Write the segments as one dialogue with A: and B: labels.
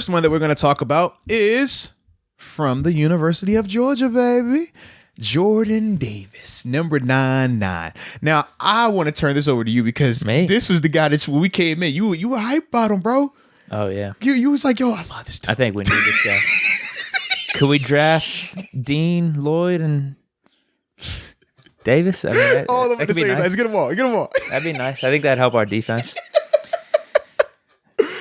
A: First one that we're going to talk about is from the University of Georgia, baby. Jordan Davis, number 99. Now, I want to turn this over to you because this was the guy that when we came in, you were hyped about him, bro.
B: Oh, yeah.
A: You was like, yo, I love this dude.
B: I think we need this guy. Could we draft Dean, Lloyd, and Davis? I mean,
A: all of them at the same time. Let's get them all. Get them all.
B: That'd be nice. I think that'd help our defense.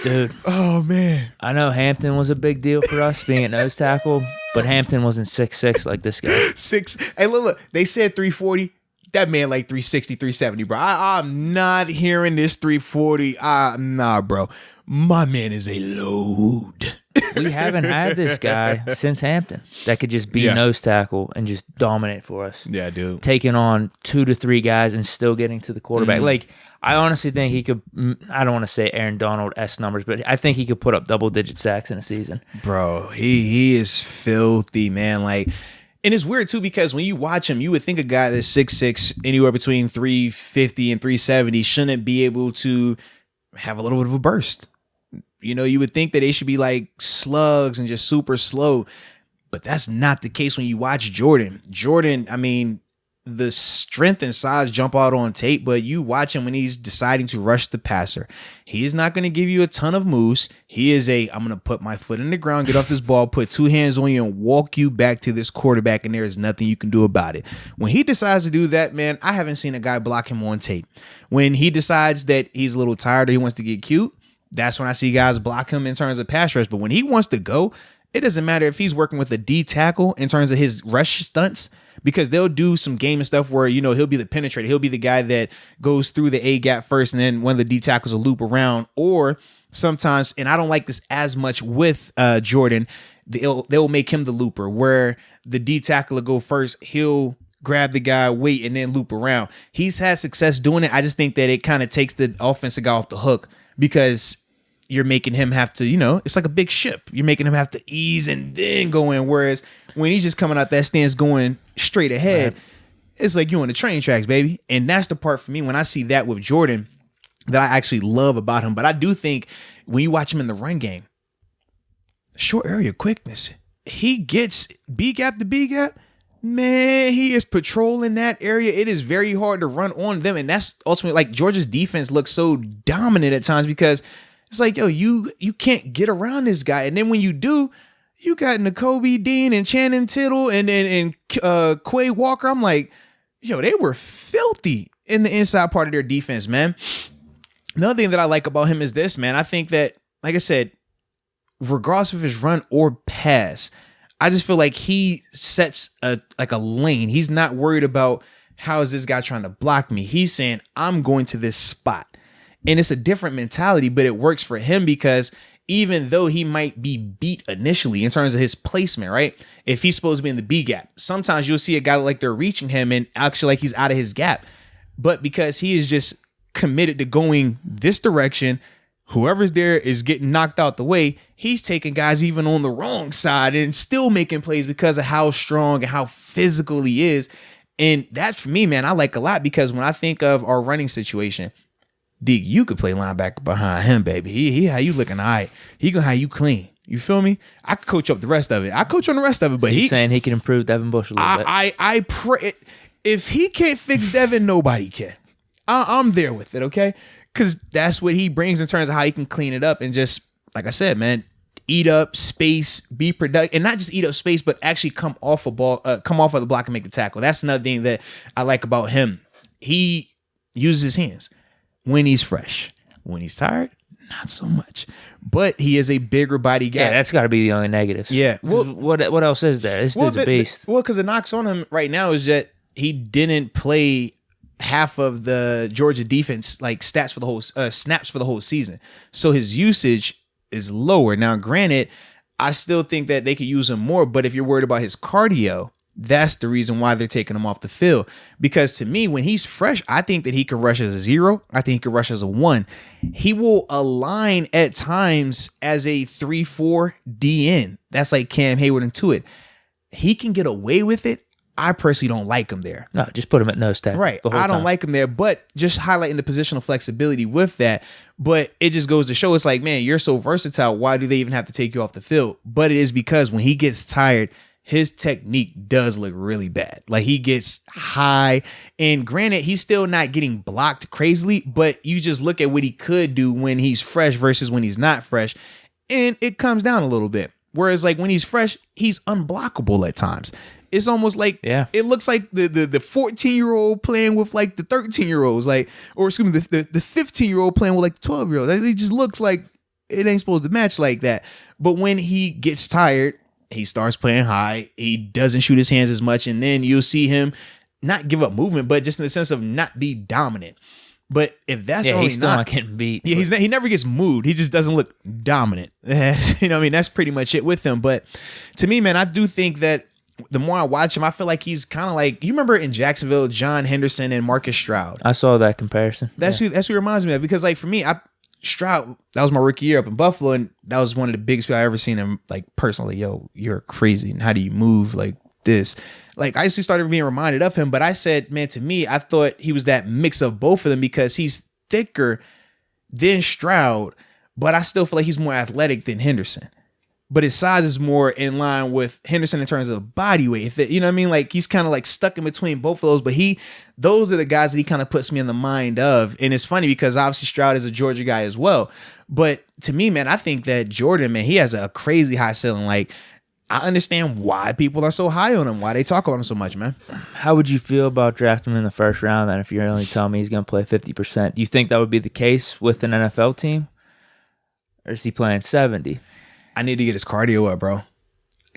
B: Dude.
A: Oh, man.
B: I know Hampton was a big deal for us being at nose tackle, but Hampton wasn't 6'6" like this guy.
A: Hey, look. They said 340. That man like 360, 370, bro. I'm not hearing this 340. Nah, bro. My man is a load.
B: We haven't had this guy since Hampton that could just be nose tackle and just dominate for us.
A: Yeah, dude.
B: Taking on 2 to 3 guys and still getting to the quarterback. Like, I honestly think he could, I don't want to say Aaron Donald-esque numbers, but I think he could put up double-digit sacks in a season.
A: Bro, he is filthy, man. Like, and it's weird, too, because when you watch him, you would think a guy that's 6'6", anywhere between 350 and 370 shouldn't be able to have a little bit of a burst. You know, you would think that they should be like slugs and just super slow, but that's not the case when you watch Jordan. Jordan, I mean, the strength and size jump out on tape, but you watch him when he's deciding to rush the passer. He is not going to give you a ton of moves. He is I'm going to put my foot in the ground, get off this ball, put 2 hands on you and walk you back to this quarterback, and there is nothing you can do about it. When he decides to do that, man, I haven't seen a guy block him on tape. When he decides that he's a little tired or he wants to get cute, that's when I see guys block him in terms of pass rush. But when he wants to go, it doesn't matter if he's working with a D tackle in terms of his rush stunts, because they'll do some game and stuff where, you know, he'll be the penetrator. He'll be the guy that goes through the A gap first, and then one of the D tackles will loop around. Or sometimes, and I don't like this as much with Jordan, they'll make him the looper, where the D tackle will go first. He'll grab the guy, wait, and then loop around. He's had success doing it. I just think that it kind of takes the offensive guy off the hook, because you're making him have to, you know, it's like a big ship. You're making him have to ease and then go in. Whereas when he's just coming out that stance going straight ahead, it's like you on the train tracks, baby. And that's the part for me when I see that with Jordan that I actually love about him. But I do think when you watch him in the run game, short area quickness, he gets B gap to B gap. Man, he is patrolling that area. It is very hard to run on them. And that's ultimately, like, Georgia's defense looks so dominant at times because it's like, yo, you can't get around this guy. And then when you do, you got N'Kobe Dean and Channing Tittle and Quay Walker. I'm like, yo, they were filthy in the inside part of their defense, man. Another thing that I like about him is this, man. I think that, like I said, regardless of his run or pass, I just feel like he sets a lane. He's not worried about how is this guy trying to block me. He's saying, I'm going to this spot. And it's a different mentality, but it works for him because even though he might be beat initially in terms of his placement, right? If he's supposed to be in the B gap, sometimes you'll see a guy like they're reaching him and actually like he's out of his gap. But because he is just committed to going this direction, whoever's there is getting knocked out the way. He's taking guys even on the wrong side and still making plays because of how strong and how physical he is. And that's, for me, man, I like a lot, because when I think of our running situation, Deke, you could play linebacker behind him, baby. He how you looking all right. He gonna have you clean. You feel me? I could coach up the rest of it. I coach on the rest of it, but
B: he's saying he can improve Devin Bush a little bit.
A: I pray, if he can't fix Devin, nobody can. I'm there with it, okay? Because that's what he brings in terms of how he can clean it up and just, like I said, man, eat up space, be productive, and not just eat up space, but actually come off of the block and make the tackle. That's another thing that I like about him. He uses his hands when he's fresh. When he's tired, not so much. But he is a bigger body guy.
B: Yeah, that's got to be the only negative.
A: Yeah.
B: Well, what else is there? This dude's a beast.
A: Because the knocks on him right now is that he didn't play half of the Georgia defense, like snaps for the whole season. So his usage is lower. Now, granted, I still think that they could use him more, but if you're worried about his cardio, that's the reason why they're taking him off the field. Because to me, when he's fresh, I think that he can rush as a 0. I think he can rush as a 1. He will align at times as a 3-4 DN. That's like Cam Hayward and Tuitt. He can get away with it. I personally don't like him there.
B: No, just put him at nose tackle.
A: Right.
B: The whole
A: I don't
B: time.
A: like him there, but just highlighting the positional flexibility with that. But it just goes to show, it's like, man, you're so versatile. Why do they even have to take you off the field? But it is because when he gets tired, his technique does look really bad. Like, he gets high, and granted, he's still not getting blocked crazily, but you just look at what he could do when he's fresh versus when he's not fresh, and it comes down a little bit. Whereas, like, when he's fresh, he's unblockable at times. It's almost like, it looks like the 14-year-old playing with like the 13-year-olds, like, or excuse me, the 15-year-old playing with like the 12-year-olds. It just looks like it ain't supposed to match like that. But when he gets tired, he starts playing high. He doesn't shoot his hands as much, and then you'll see him not give up movement, but just in the sense of not be dominant. But if that's
B: he's still not getting beat.
A: Yeah, he never gets moved. He just doesn't look dominant. You know what I mean? That's pretty much it with him. But to me, man, I do think that the more I watch him, I feel like he's kind of like, you remember in Jacksonville, John Henderson and Marcus Stroud.
B: I saw that comparison.
A: That's who he reminds me of, because like for me, Stroud, that was my rookie year up in Buffalo, and that was one of the biggest people I ever seen him like personally. Yo, you're crazy, and how do you move like this? Like, I actually started being reminded of him, but I said, man, to me, I thought he was that mix of both of them because he's thicker than Stroud, but I still feel like he's more athletic than Henderson. But his size is more in line with Henderson in terms of body weight. You know what I mean? Like, he's kind of like stuck in between both of those, but those are the guys that he kind of puts me in the mind of. And it's funny because obviously Stroud is a Georgia guy as well. But to me, man, I think that Jordan, man, he has a crazy high ceiling. Like, I understand why people are so high on him, why they talk about him so much, man.
B: How would you feel about drafting him in the first round then if you're only telling me he's going to play 50%? Do you think that would be the case with an NFL team? Or is he playing 70?
A: I need to get his cardio up, bro.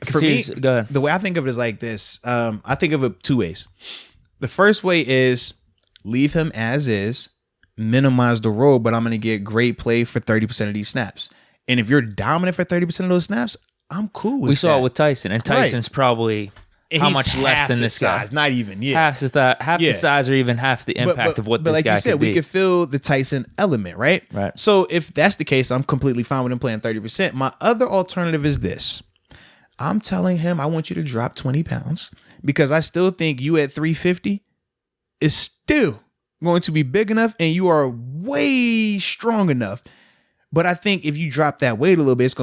A: For me,
B: go ahead.
A: The way I think of it is like this. I think of it two ways. The first way is leave him as is, minimize the role, but I'm going to get great play for 30% of these snaps. And if you're dominant for 30% of those snaps, I'm cool with that.
B: We saw it with Tyson, and Tyson's probably how much less than this guy?
A: Not even,
B: half the size, or even half the impact of what this
A: like
B: guy
A: you said,
B: could be.
A: we could feel the Tyson element, right?
B: Right.
A: So if that's the case, I'm completely fine with him playing 30%. My other alternative is this. I'm telling him I want you to drop 20 pounds because I still think you at 350 is still going to be big enough and you are way strong enough. But I think if you drop that weight a little bit, it's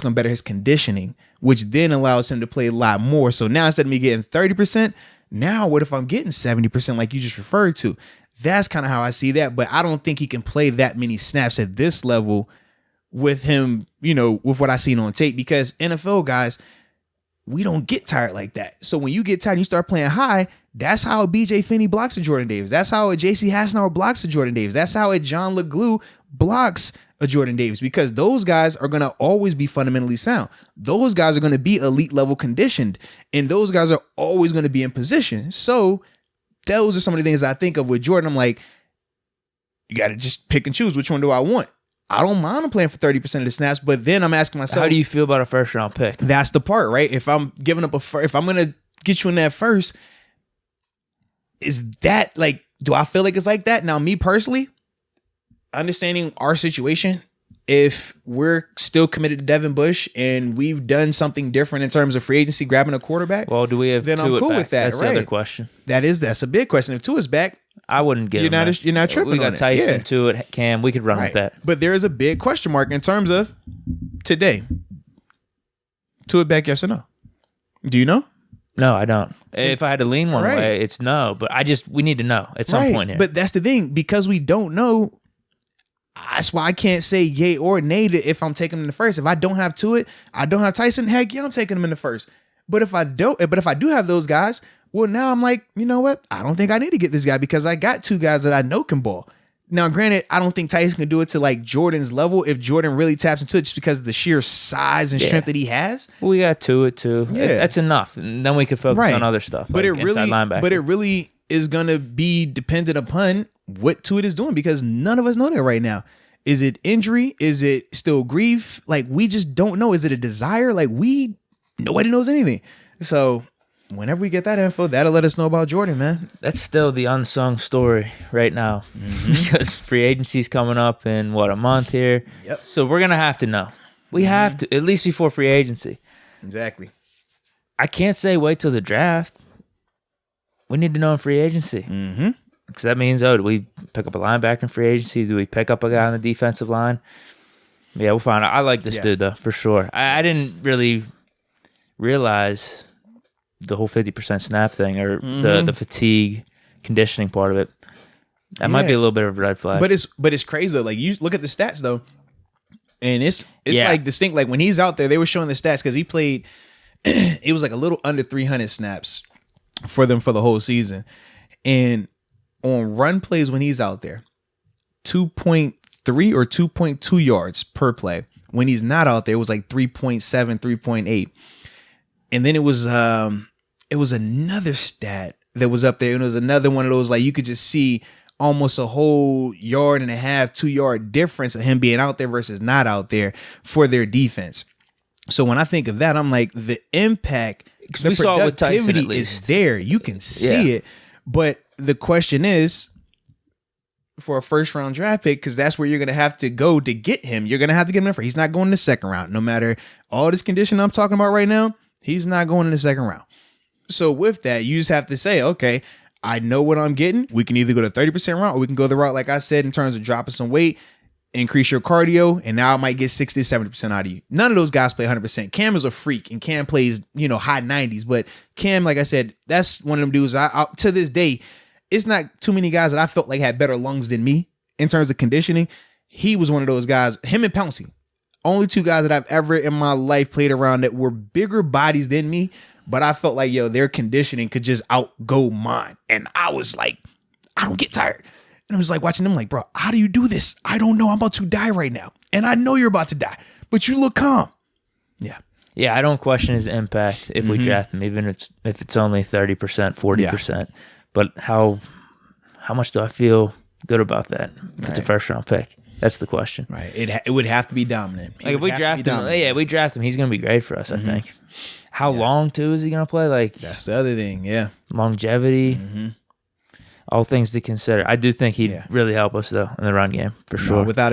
A: gonna better his conditioning, which then allows him to play a lot more. So now instead of me getting 30%, now what if I'm getting 70% like you just referred to? That's kind of how I see that. But I don't think he can play that many snaps at this level with him, you know, with what I've seen on tape, because NFL guys, we don't get tired like that. So when you get tired and you start playing high, that's how a BJ Finney blocks a Jordan Davis. That's how a JC Hassenauer blocks a Jordan Davis. That's how a John LeGlue blocks a Jordan Davis, because those guys are going to always be fundamentally sound. Those guys are going to be elite level conditioned, and those guys are always going to be in position. So those are some of the things I think of with Jordan. I'm like, you got to just pick and choose. Which one do I want? I don't mind him playing for 30% of the snaps, but then I'm asking myself,
B: how do you feel about a first round pick?
A: That's the part, right? If I'm giving up if I'm going to get you in that first, is that like, do I feel like it's like that? Now, me personally, understanding our situation, if we're still committed to Devin Bush and we've done something different in terms of free agency, grabbing a quarterback,
B: well, do we have?
A: Then I'm cool with that.
B: That's
A: right?
B: The other question.
A: That's a big question. If Tua's back,
B: I wouldn't get him.
A: You're not tripping.
B: We got
A: on
B: Tyson,
A: it.
B: Tua, Cam. We could run with that.
A: But there is a big question mark in terms of today. Tua back, yes or no? Do you know?
B: No, I don't. If I had to lean one way, it's no. But we need to know at some point here.
A: But that's the thing, because we don't know. That's why I can't say yay or nay if I'm taking him in the first. If I don't have Tua, I don't have Tyson, heck yeah, I'm taking him in the first. But if I do have those guys, well, now I'm like, you know what? I don't think I need to get this guy because I got two guys that I know can ball. Now, granted, I don't think Tyson can do it to like Jordan's level if Jordan really taps into it, just because of the sheer size and strength that he has.
B: We got Tua too.
A: Yeah.
B: That's enough. And then we could focus on other stuff.
A: But
B: like
A: it really is gonna be dependent upon what Tua is doing, because none of us know that right now. Is it injury? Is it still grief? Like, we just don't know. Is it a desire? Like, nobody knows anything. So whenever we get that info, that'll let us know about Jordan, man.
B: That's still the unsung story right now, because free agency's coming up in a month here.
A: Yep.
B: So we're gonna have to know. We have to, at least before free agency.
A: Exactly.
B: I can't say wait till the draft. we need to know in free agency.
A: Mm-hmm.
B: Because that means, do we pick up a linebacker in free agency? Do we pick up a guy on the defensive line? Yeah, we'll find out. I like this dude, though, for sure. I didn't really realize the whole 50% snap thing or the fatigue conditioning part of it. That might be a little bit of a red flag.
A: But it's crazy, though. Like, you look at the stats, though, and it's like distinct. Like, when he's out there, they were showing the stats because he played, it was like a little under 300 snaps for them for the whole season. And on run plays when he's out there, 2.3 or 2.2 yards per play. When he's not out there, it was like 3.7, 3.8. And then it was another stat that was up there, and it was another one of those, like, you could just see almost a whole 1.5 yard, 2 yard difference of him being out there versus not out there for their defense. So when I think of that, I'm like, the impact, the productivity is there. You can see it. But the question is, for a first round draft pick, because that's where you're going to have to go to get him. You're going to have to get him in for. He's not going in the second round. No matter all this condition I'm talking about right now, he's not going in the second round. So with that, you just have to say, okay, I know what I'm getting. We can either go to 30% route, or we can go the route, like I said, in terms of dropping some weight, increase your cardio, and now I might get 60 to 70% out of you. None of those guys play 100%. Cam is a freak, and Cam plays, high 90s. But Cam, like I said, that's one of them dudes. I to this day, it's not too many guys that I felt like had better lungs than me in terms of conditioning. He was one of those guys, him and Pouncey. Only two guys that I've ever in my life played around that were bigger bodies than me, but I felt like, their conditioning could just outgo mine. And I was like, I don't get tired. And I was like watching them like, bro, how do you do this? I don't know. I'm about to die right now. And I know you're about to die, but you look calm. Yeah.
B: Yeah, I don't question his impact if we draft him, even if it's only 30%, 40%. Yeah. But how much do I feel good about that if it's a first round pick? That's the question.
A: Right. It would have to be dominant.
B: Like if we draft him, we draft him, he's going to be great for us, I think. How long, too, is he going to play? Like,
A: that's the other thing,
B: longevity. All things to consider. I do think he'd really help us, though, in the run game, for sure.
A: Without